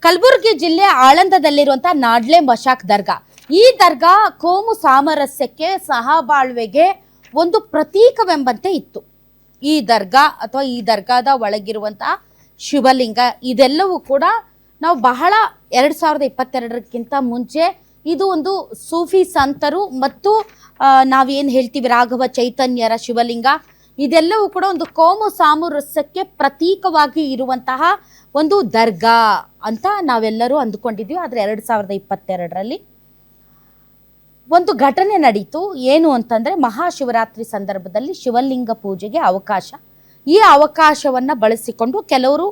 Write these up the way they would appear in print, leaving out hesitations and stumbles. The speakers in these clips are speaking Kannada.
ಕಲಬುರಗಿ ಜಿಲ್ಲೆ ಆಳಂದದಲ್ಲಿರುವಂತಹ ನಾಡ್ಲೆ ಮಶಾಕ್ ದರ್ಗಾ. ಈ ದರ್ಗಾ ಕೋಮು ಸಾಮರಸ್ಯಕ್ಕೆ ಸಹಬಾಳ್ವೆಗೆ ಒಂದು ಪ್ರತೀಕವೆಂಬಂತೆ ಇತ್ತು. ಈ ದರ್ಗಾ ಅಥವಾ ಈ ದರ್ಗಾದ ಒಳಗಿರುವಂತಹ ಶಿವಲಿಂಗ ಇದೆಲ್ಲವೂ ಕೂಡ ನಾವು ಬಹಳ 2022ಕ್ಕಿಂತ ಮುಂಚೆ ಇದು ಒಂದು ಸೂಫಿ ಸಂತರು ಮತ್ತು ನಾವೇನು ಹೇಳ್ತೀವಿ ರಾಘವ ಚೈತನ್ಯರ ಶಿವಲಿಂಗ ಇದೆಲ್ಲವೂ ಕೂಡ ಒಂದು ಕೋಮು ಸಾಮರಸ್ಯಕ್ಕೆ ಪ್ರತೀಕವಾಗಿ ಇರುವಂತಹ ಒಂದು ದರ್ಗಾ ಅಂತ ನಾವೆಲ್ಲರೂ ಅಂದುಕೊಂಡಿದ್ವಿ. ಆದರೆ 2022ರಲ್ಲಿ ಒಂದು ಘಟನೆ ನಡೀತು. ಏನು ಅಂತಂದರೆ ಮಹಾಶಿವರಾತ್ರಿ ಸಂದರ್ಭದಲ್ಲಿ ಶಿವಲಿಂಗ ಪೂಜೆಗೆ ಅವಕಾಶ. ಈ ಅವಕಾಶವನ್ನು ಬಳಸಿಕೊಂಡು ಕೆಲವರು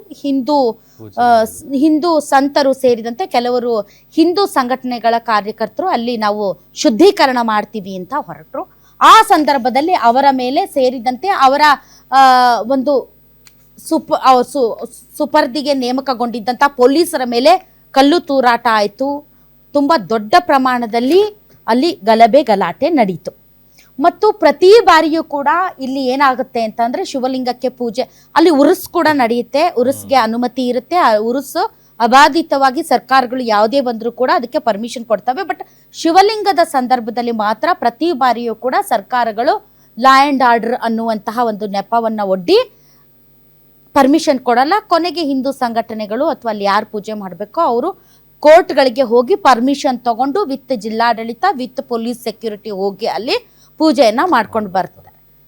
ಹಿಂದೂ ಸಂತರು ಸೇರಿದಂತೆ ಕೆಲವರು ಹಿಂದೂ ಸಂಘಟನೆಗಳ ಕಾರ್ಯಕರ್ತರು ಅಲ್ಲಿ ನಾವು ಶುದ್ಧೀಕರಣ ಮಾಡ್ತೀವಿ ಅಂತ ಹೊರಟರು. ಆ ಸಂದರ್ಭದಲ್ಲಿ ಅವರ ಮೇಲೆ ಸೇರಿದಂತೆ ಅವರ ಒಂದು ಸುಪರ್ದಿಗೆ ನೇಮಕಗೊಂಡಿದ್ದಂಥ ಪೊಲೀಸರ ಮೇಲೆ ಕಲ್ಲು ತೂರಾಟ ಆಯಿತು. ತುಂಬ ದೊಡ್ಡ ಪ್ರಮಾಣದಲ್ಲಿ ಅಲ್ಲಿ ಗಲಾಟೆ ನಡೀತು. ಮತ್ತು ಪ್ರತಿ ಬಾರಿಯೂ ಕೂಡ ಇಲ್ಲಿ ಏನಾಗುತ್ತೆ ಅಂತಂದರೆ ಶಿವಲಿಂಗಕ್ಕೆ ಪೂಜೆ ಅಲ್ಲಿ ಉರುಸ್ ಕೂಡ ನಡೆಯುತ್ತೆ. ಉರುಸ್ಗೆ ಅನುಮತಿ ಇರುತ್ತೆ. ಆ ಉರುಸು ಅಬಾಧಿತವಾಗಿ ಸರ್ಕಾರಗಳು ಯಾವುದೇ ಬಂದರೂ ಕೂಡ ಅದಕ್ಕೆ ಪರ್ಮಿಷನ್ ಕೊಡ್ತವೆ. ಬಟ್ ಶಿವಲಿಂಗದ ಸಂದರ್ಭದಲ್ಲಿ ಮಾತ್ರ ಪ್ರತಿ ಬಾರಿಯೂ ಕೂಡ ಸರ್ಕಾರಗಳು ಲಾ ಆ್ಯಂಡ್ ಆರ್ಡರ್ ಅನ್ನುವಂತಹ ಒಂದು ನೆಪವನ್ನು ಒಡ್ಡಿ ಪರ್ಮಿಷನ್ ಕೊಡಲ್ಲ. ಕೊನೆಗೆ ಹಿಂದೂ ಸಂಘಟನೆಗಳು ಅಥವಾ ಅಲ್ಲಿ ಯಾರು ಪೂಜೆ ಮಾಡಬೇಕೋ ಅವರು ಕೋರ್ಟ್ಗಳಿಗೆ ಹೋಗಿ ಪರ್ಮಿಷನ್ ತಗೊಂಡು ವಿತ್ ಜಿಲ್ಲಾಡಳಿತ ವಿತ್ ಪೊಲೀಸ್ ಸೆಕ್ಯೂರಿಟಿ ಹೋಗಿ ಅಲ್ಲಿ ಪೂಜೆಯನ್ನು ಮಾಡ್ಕೊಂಡು ಬರ್ತಾರೆ.